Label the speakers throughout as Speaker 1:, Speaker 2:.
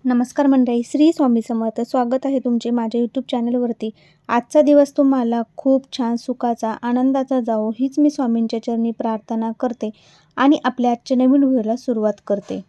Speaker 1: नमस्कार मंडळी, श्री स्वामी समर्थ. स्वागत आहे तुमचे माझ्या यूट्यूब चॅनलवरती. आजचा दिवस तुम्हाला खूप छान सुखाचा, आनंदाचा जावो हीच मी स्वामींच्या चरणी प्रार्थना करते आणि आपल्या आजच्या नवीन व्हिडिओला सुरुवात करते.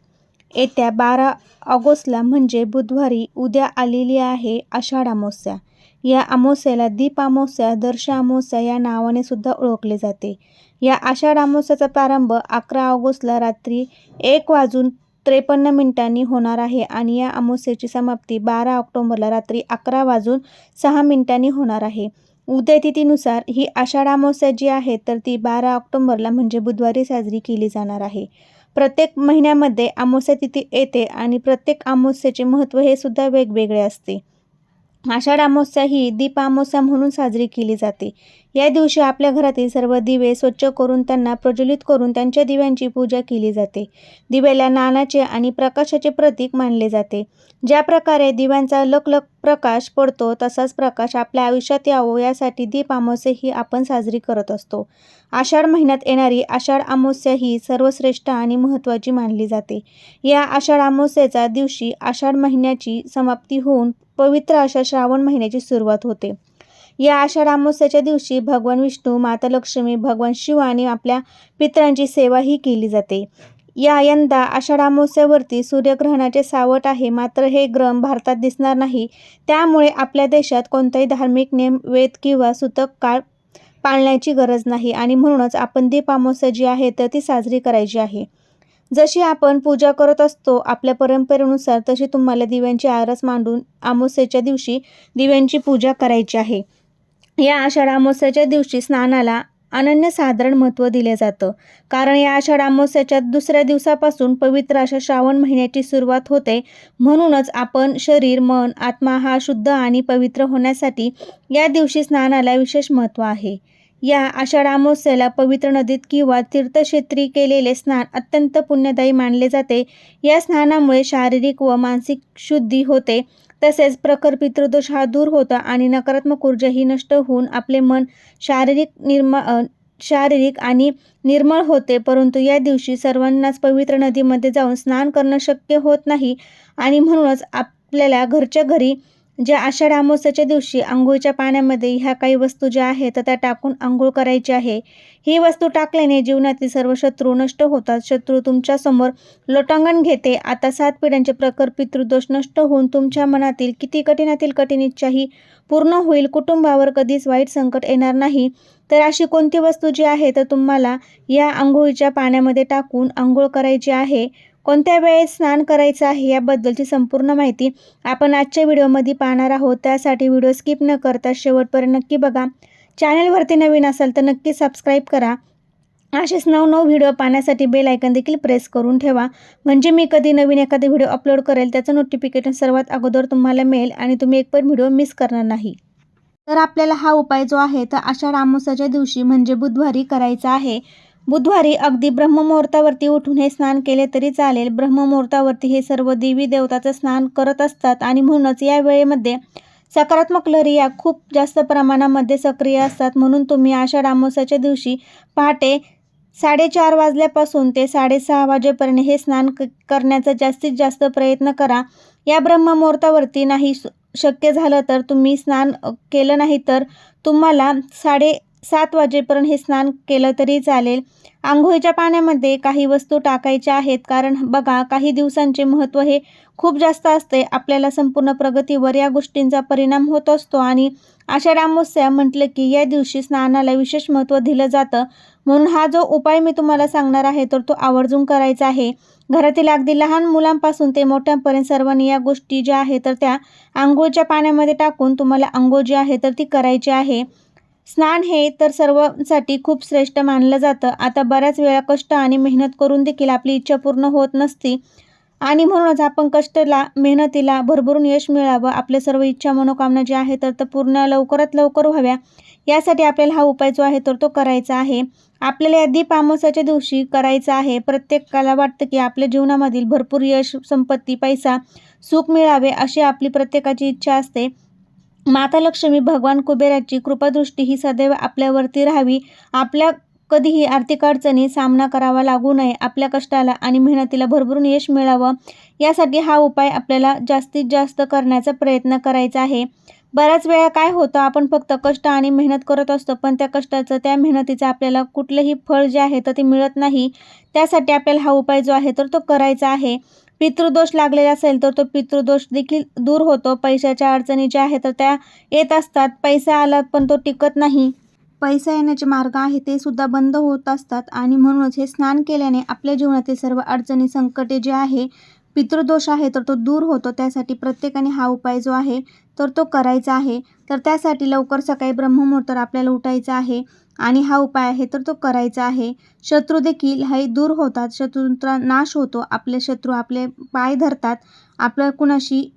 Speaker 1: येत्या 12 ऑगस्टला म्हणजे बुधवारी उद्या आलेली आहे आषाढ अमावस्या. या अमावस्येला दीप अमावस्या, दर्श अमावस्या या नावाने सुद्धा ओळखले जाते. या आषाढ अमावस्याचा प्रारंभ 11 ऑगस्टला रात्री 1:53 होणार आहे आणि या अमावस्येची समाप्ती 12 ऑक्टोबरला रात्री 11:06 होणार आहे. उदय तिथीनुसार ही आषाढ अमावस्या जी आहे तर ती 12 ऑक्टोबरला म्हणजे बुधवारी साजरी केली जाणार आहे. प्रत्येक महिन्यामध्ये अमावस्या तिथी येते आणि प्रत्येक अमावस्येचे महत्त्व हे सुद्धा वेगवेगळे असते. आषाढ अमावस्या ही दीप अमावस्या म्हणून साजरी केली जाते. या दिवशी आपल्या घरातील सर्व दिवे स्वच्छ करून त्यांना प्रज्वलित करून त्यांच्या दिव्यांची पूजा केली जाते. दिव्याला ज्ञानाचे आणि प्रकाशाचे प्रतीक मानले जाते. ज्या प्रकारे दिव्यांचा लखलख प्रकाश पडतो तसाच प्रकाश आपल्या आयुष्यात यावो यासाठी दीप अमावस्या ही आपण साजरी करत असतो. आषाढ महिन्यात येणारी आषाढ अमावस्या ही सर्वश्रेष्ठ आणि महत्त्वाची मानली जाते. या आषाढ अमावस्येच्या दिवशी आषाढ महिन्याची समाप्ती होऊन पवित्र अशा श्रावण महिन्याची सुरुवात होते. या आषाढ अमावस्येच्या दिवशी भगवान विष्णू, माता लक्ष्मी, भगवान शिव आणि आपल्या पितरांची सेवाही केली जाते. यंदा आषाढ अमावस्येवरती सूर्यग्रहणाचे सावट आहे. मात्र हे ग्रहण भारतात दिसणार नाही. त्यामुळे आपल्या देशात कोणताही धार्मिक नेम, वेद किंवा सूतक काळ पाळण्याची गरज नाही आणि म्हणूनच आपण दीप अमावस्या जी आहे तर ती साजरी करायची आहे. जशी आपण पूजा करत असतो आपल्या परंपरेनुसार तशी तुम्हाला दिव्यांची आरस मांडून अमावस्येच्या दिवशी दिव्यांची पूजा करायची आहे. या आषाढ अमावस्येच्या दिवशी स्नानाला अनन्यसाधारण महत्त्व दिले जातं. कारण या आषाढ अमावस्येच्या दुसऱ्या दिवसापासून पवित्र अशा श्रावण महिन्याची सुरुवात होते. म्हणूनच आपण शरीर, मन, आत्मा हा शुद्ध आणि पवित्र होण्यासाठी या दिवशी स्नानाला विशेष महत्त्व आहे. या आषाढ अमावस्येला पवित्र नदीत किंवा तीर्थक्षेत्री केलेले स्नान अत्यंत पुण्यदायी मानले जाते. या स्नानामुळे शारीरिक व मानसिक शुद्धी होते. तसेच प्रखर पितृदोष हा दूर होता आणि नकारात्मक ऊर्जा ही नष्ट होऊन आपले मन शारीरिक आणि निर्मळ होते. परंतु या दिवशी सर्वांनाच पवित्र नदीमध्ये जाऊन स्नान करणं शक्य होत नाही आणि म्हणूनच आपल्याला घरच्या घरी ज्या आषाढ अमावस्येच्या दिवशी अंघोळीच्या पाण्यामध्ये ह्या काही वस्तू ज्या आहेत तर त्या टाकून अंघोळ करायची आहे. ही वस्तू टाकल्याने जीवनातील सर्व शत्रू नष्ट होतात. शत्रू तुमच्यासमोर लोटांगण घेते. आता 7 पिढ्यांचे प्रखर पितृदोष नष्ट होऊन तुमच्या मनातील किती कठीणातील कठीण इच्छाही पूर्ण होईल. कुटुंबावर कधीच वाईट संकट येणार नाही. तर अशी कोणती वस्तू जी आहे तर तुम्हाला या अंघोळीच्या पाण्यामध्ये टाकून अंघोळ करायची आहे. कोणत्या वेळेस स्नान करायचं आहे याबद्दलची संपूर्ण माहिती आपण आजच्या व्हिडिओमध्ये पाहणार आहोत. त्यासाठी व्हिडिओ स्किप न करता शेवटपर्यंत नक्की बघा. चॅनलवरती नवीन असाल तर नक्की सबस्क्राईब करा. असेच नवनव व्हिडिओ पाहण्यासाठी बेल आयकॉन देखील प्रेस करून ठेवा. म्हणजे मी कधी नवीन एखादी व्हिडिओ अपलोड करेल त्याचं नोटिफिकेशन सर्वात अगोदर तुम्हाला मिळेल आणि तुम्ही एक पण व्हिडिओ मिस करणार नाही. तर आपल्याला हा उपाय जो आहे तर आषाढ अमावस्येच्या दिवशी म्हणजे बुधवारी करायचा आहे. बुधवारी अगदी ब्रह्ममुहूर्तावरती उठून हे स्नान केले तरी चालेल. ब्रह्ममुहूर्तावरती हे सर्व देवी देवताचं स्नान करत असतात आणि म्हणूनच या वेळेमध्ये सकारात्मक लहरी या खूप जास्त प्रमाणामध्ये सक्रिय असतात. म्हणून तुम्ही आषाढ अमावस्येच्या दिवशी पहाटे 4:30 वाजल्यापासून ते 6:30 वाजेपर्यंत हे स्नान करण्याचा जास्तीत जास्त प्रयत्न करा. या ब्रह्ममुहूर्तावरती नाही शक्य झालं तर तुम्ही स्नान केलं नाही तर तुम्हाला 7:30 वाजेपर्यंत हे स्नान केलं तरी चालेल. अंघोळीच्या पाण्यामध्ये काही वस्तू टाकायच्या आहेत. कारण बघा काही दिवसांचे महत्त्व हे खूप जास्त असते. आपल्याला संपूर्ण प्रगतीवर या गोष्टींचा परिणाम होत असतो आणि आषाढ अमावस्या म्हटलं की या दिवशी स्नानाला विशेष महत्त्व दिलं जातं. म्हणून हा जो उपाय मी तुम्हाला सांगणार आहे तर तो आवर्जून करायचा आहे. घरातील अगदी लहान मुलांपासून ते मोठ्यांपर्यंत सर्वांनी या गोष्टी ज्या आहेत तर त्या अंघोळीच्या पाण्यामध्ये टाकून तुम्हाला अंघोळ जी आहे तर ती करायची आहे. स्नान हे तर सर्वांसाठी खूप श्रेष्ठ मानलं जातं. आता बऱ्याच वेळा कष्ट आणि मेहनत करून देखील आपली इच्छा पूर्ण होत नसती आणि म्हणूनच आपण कष्टाला, मेहनतीला भरभरून यश मिळावं, आपल्या सर्व इच्छा मनोकामना ज्या आहेत तर पूर्ण लवकरात लवकर व्हाव्या यासाठी आपल्याला हा उपाय जो आहे तर तो करायचा आहे. आपल्याला या दीप अमावस्येच्या दिवशी करायचा आहे. प्रत्येकाला वाटतं की आपल्या जीवनामधील भरपूर यश, संपत्ती, पैसा, सुख मिळावे अशी आपली प्रत्येकाची इच्छा असते. माता लक्ष्मी, भगवान कुबेराची कृपादृष्टी ही सदैव आपल्यावरती राहावी. आपल्या कधीही आर्थिक अडचणी सामना करावा लागू नये, आपल्या कष्टाला आणि मेहनतीला भरभरून यश मिळावं, यासाठी हा उपाय आपल्याला जास्तीत जास्त करण्याचा प्रयत्न करायचा आहे. बऱ्याच वेळा काय होतं, आपण फक्त कष्ट आणि मेहनत करत असतो, पण त्या कष्टाचं, त्या मेहनतीचं आपल्याला कुठलंही फळ जे आहे तर ते मिळत नाही. त्यासाठी आपल्याला हा उपाय जो आहे तर तो करायचा आहे. पितृदोष लागलेला असेल तर तो पितृदोष देखील दूर होतो. पैशाच्या अडचणी ज्या आहेत तर त्या येत असतात. पैसा आला पण तो टिकत नाही. पैसा येण्याचे मार्ग आहे ते सुद्धा बंद होत असतात आणि म्हणूनच हे स्नान केल्याने आपल्या जीवनातील सर्व अडचणी, संकटे जे आहे, पितृदोष आहे तर तो दूर होतो. त्यासाठी प्रत्येकाने हा उपाय जो आहे तर तो करायचा आहे. तर त्यासाठी लवकर सकाळी ब्रह्ममुहूर्तावर आपल्याला उठायचं आहे आणि हा उपाय आहे तर तो करायचा आहे. शत्रू देखील हे दूर होतात. शत्रूंचा नाश होतो. आपले शत्रू आपले पाय धरतात. आपलं कुणाशी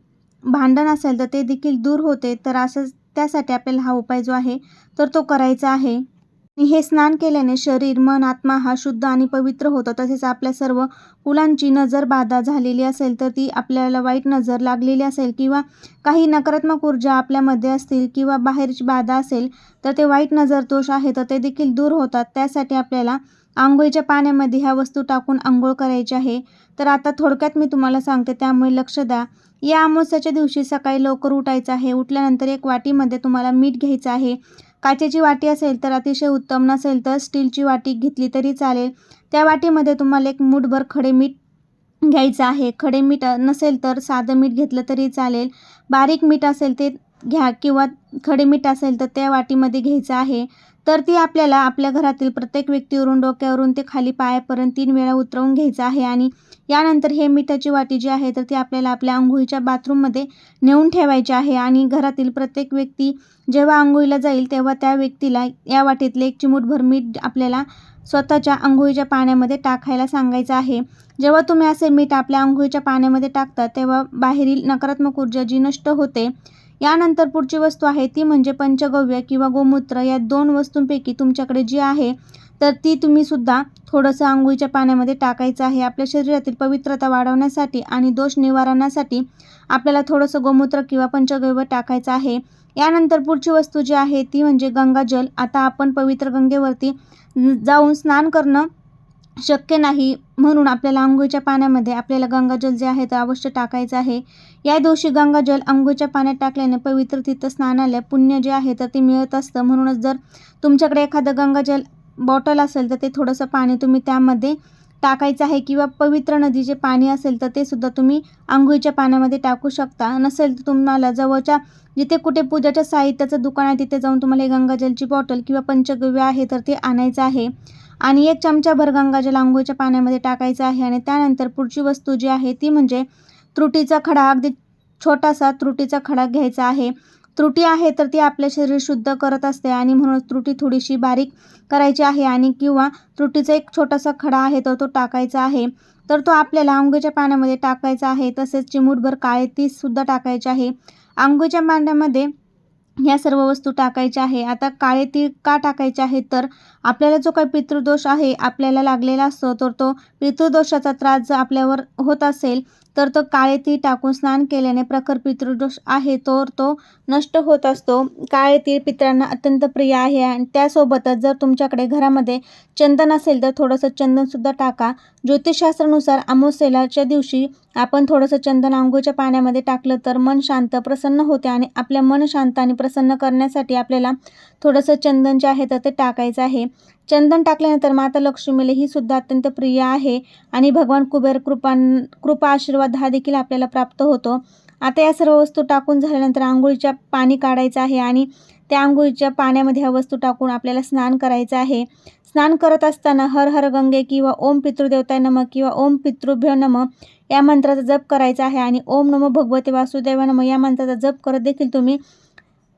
Speaker 1: भांडण असेल तर ते देखील दूर होते. तर असंच त्यासाठी आपल्याला हा उपाय जो आहे तर तो करायचा आहे. आणि हे स्नान केल्याने शरीर, मन, आत्मा हा शुद्ध आणि पवित्र होतो. तसेच आपल्या सर्व कुलांची नजर बाधा झालेली असेल तर ती, आपल्याला वाईट नजर लागलेली असेल किंवा काही नकारात्मक ऊर्जा आपल्यामध्ये असतील किंवा बाहेरची बाधा असेल तर ते वाईट नजर दोष आहे तर ते देखील दूर होतात. त्यासाठी आपल्याला अंघोळीच्या पाण्यामध्ये ह्या वस्तू टाकून अंघोळ करायची आहे. तर आता थोडक्यात मी तुम्हाला सांगते, त्यामुळे लक्ष द्या. या अमावस्येच्या दिवशी सकाळी लवकर उठायचं आहे. उठल्यानंतर एक वाटीमध्ये तुम्हाला मीठ घ्यायचं आहे. काचेची वाटी असेल तर अतिशय उत्तम, नसेल तर स्टीलची वाटी घेतली तरी चालेल. त्या वाटीमध्ये तुम्हाला एक मूठभर खडे मीठ घ्यायचं आहे. खडे मीठ नसेल तर साधं मीठ घेतलं तरी चालेल. बारीक मीठ असेल ते घ्या किंवा खडे मीठ असेल तर त्या वाटीमध्ये घ्यायचं आहे. तर ती आपल्याला आपल्या घरातील प्रत्येक व्यक्तीवरून, डोक्यावरून ते खाली पायापर्यंत 3 वेळा उतरवून घ्यायचं आहे आणि यानंतर हे मिठाची वाटी जी आहे तर ती आपल्याला आपल्या अंघोळीच्या बाथरूममध्ये नेऊन ठेवायची आहे. आणि घरातील प्रत्येक व्यक्ती जेव्हा अंघोळीला जाईल तेव्हा त्या व्यक्तीला या वाटीतले एक चिमूटभर मीठ आपल्याला स्वतःच्या अंघोळीच्या पाण्यामध्ये टाकायला सांगायचं आहे. जेव्हा तुम्ही असे मीठ आपल्या अंघोळीच्या पाण्यामध्ये टाकता तेव्हा बाहेरील नकारात्मक ऊर्जा जी नष्ट होते. यानंतर पुढची वस्तू आहे ती म्हणजे पंचगव्य किंवा गोमूत्र. या 2 वस्तूंपैकी तुमच्याकडे जी आहे तर ती तुम्ही सुद्धा थोडंसं अंघोळीच्या पाण्यामध्ये टाकायचं आहे. आपल्या शरीरातील पवित्रता वाढवण्यासाठी आणि दोष निवारणासाठी आपल्याला थोडंसं गोमूत्र किंवा पंचगव्य टाकायचं आहे. यानंतर पुढची वस्तू जी आहे ती म्हणजे गंगाजल. आता आपण पवित्र गंगेवरती जाऊन स्नान करणं शक्य नाही, म्हणून आपल्याला अंघोळीच्या पाण्यामध्ये आपल्याला गंगाजल जे आहे ते अवश्य टाकायचं आहे. या दिवशी गंगाजल अंघोळीच्या पाण्यात टाकल्याने पवित्र तीर्थ स्नानाला पुण्य जे आहे तर ते मिळत असतं. म्हणूनच जर तुमच्याकडे एखादं गंगाजल बॉटल असेल तर ते थोडंसं पाणी तुम्ही त्यामध्ये टाकायचं आहे किंवा पवित्र नदीचे पाणी असेल तर ते सुद्धा तुम्ही अंघोळीच्या पाण्यामध्ये टाकू शकता. नसेल तर तुम्हाला जवळच्या जिथे कुठे पूजाच्या साहित्याचं दुकान आहे तिथे जाऊन तुम्हाला गंगाजलची बॉटल किंवा पंचगव्य आहे तर ते आणायचं आहे आणि 1 चमचाभर गंगाजल अंघोळीच्या पाण्यामध्ये टाकायचं आहे. आणि त्यानंतर पुढची वस्तू जी आहे ती म्हणजे त्रुटीचा खडा. अगदी छोटासा त्रुटीचा खडा घ्यायचा आहे. त्रुटी आहे तर ती आपले शरीर शुद्ध करत असते आणि म्हणूनच त्रुटी थोडीशी बारीक करायची आहे आणि किंवा त्रुटीचा एक छोटासा खडा आहे तर तो टाकायचा आहे. तर तो आपल्याला अंघोळीच्या पाण्यामध्ये टाकायचा आहे. तसेच चिमूटभर काळे तीळसुद्धा टाकायचे आहे. अंघोळीच्या पाण्यामध्ये ह्या सर्व वस्तू टाकायच्या आहे. आता काळे तीळ का टाकायचे आहेत तर आपल्याला जो काही पितृदोष आहे आपल्याला लागलेला असतो तर तो पितृदोषाचा त्रास जर आपल्यावर होत असेल तर तो काळे तीळ टाकून स्नान केल्याने प्रखर पितृदोष आहे तर तो नष्ट होत असतो. काळे तीळ पितरांना अत्यंत प्रिय आहे आणि त्यासोबतच जर तुमच्याकडे घरामध्ये चंदन असेल तर थोडंसं चंदनसुद्धा टाका. ज्योतिषशास्त्रानुसार अमावस्येच्या दिवशी आपण थोडंसं चंदन अंघोळीच्या पाण्यामध्ये टाकलं तर मन शांत, प्रसन्न होते आणि आपल्या मन शांत आणि प्रसन्न करण्यासाठी आपल्याला थोडंसं चंदन जे आहे तर ते टाकायचं आहे. चंदन टाकल्यानंतर माता लक्ष्मीला ही सुद्धा अत्यंत प्रिय आहे आणि भगवान कुबेर कृपा आशीर्वाद हा देखील आपल्याला प्राप्त होतो. आता या सर्व वस्तू टाकून झाल्यानंतर अंघोळीच्या पाणी काढायचं आहे आणि त्या अंघोळीच्या पाण्यामध्ये ह्या वस्तू टाकून आपल्याला स्नान करायचं आहे. स्नान करत असताना हर हर गंगे किंवा ओम पितृदेवताय नमः किंवा ओम पितृभ्यो नमः या मंत्राचा जप करायचा आहे आणि ओम नमो भगवते वासुदेवाय नमः या मंत्राचा जप करत देखील तुम्ही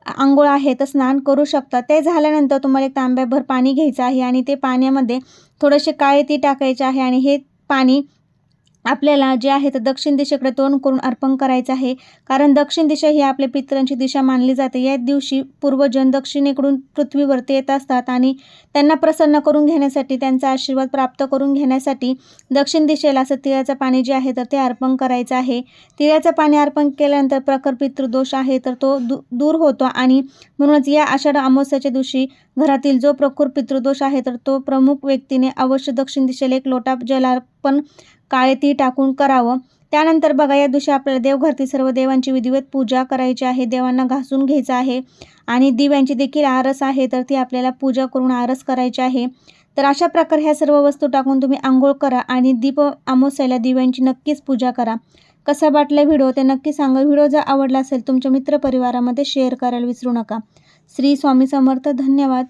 Speaker 1: अंघोळ आहे तर स्नान करू शकता. ते झाल्यानंतर तुम्हाला एक तांब्याभर पाणी घ्यायचं आहे आणि ते पाण्यामध्ये थोडेसे काळे तीळ टाकायचे आहे आणि हे पाणी आपल्याला जे आहे तर दक्षिण दिशेकडे तोंड करून अर्पण करायचं आहे. कारण दक्षिण दिशा ही आपल्या पितरांची दिशा मानली जाते. या दिवशी पूर्वजन दक्षिणेकडून पृथ्वीवरती येत असतात आणि त्यांना प्रसन्न करून घेण्यासाठी, त्यांचा आशीर्वाद प्राप्त करून घेण्यासाठी दक्षिण दिशेला असं तिळाचं पाणी जे आहे तर ते अर्पण करायचं आहे. तिळाचं पाणी अर्पण केल्यानंतर प्रखर पितृदोष आहे तर तो दूर होतो आणि म्हणूनच या आषाढ अमावस्येच्या दिवशी घरातील जो प्रखर पितृदोष आहे तर तो प्रमुख व्यक्तीने अवश्य दक्षिण दिशेला 1 लोटा जलार्पण काळे तीळ टाकून करावं. त्यानंतर बघा, या दिवशी आपल्याला देवघरातील सर्व देवांची विधिवत पूजा करायची आहे. देवांना घासून घ्यायचं आहे आणि दिव्यांची देखील आरस आहे तर ती आपल्याला पूजा करून आरस करायची आहे. तर अशा प्रकारे ह्या सर्व वस्तू टाकून तुम्ही आंघोळ करा आणि दीप अमावस्येला दिव्यांची नक्कीच पूजा करा. कसा वाटला व्हिडिओ ते नक्की सांगा. व्हिडिओ जर आवडला असेल तुमच्या मित्रपरिवारामध्ये शेअर करायला विसरू नका. श्री स्वामी समर्थ. धन्यवाद.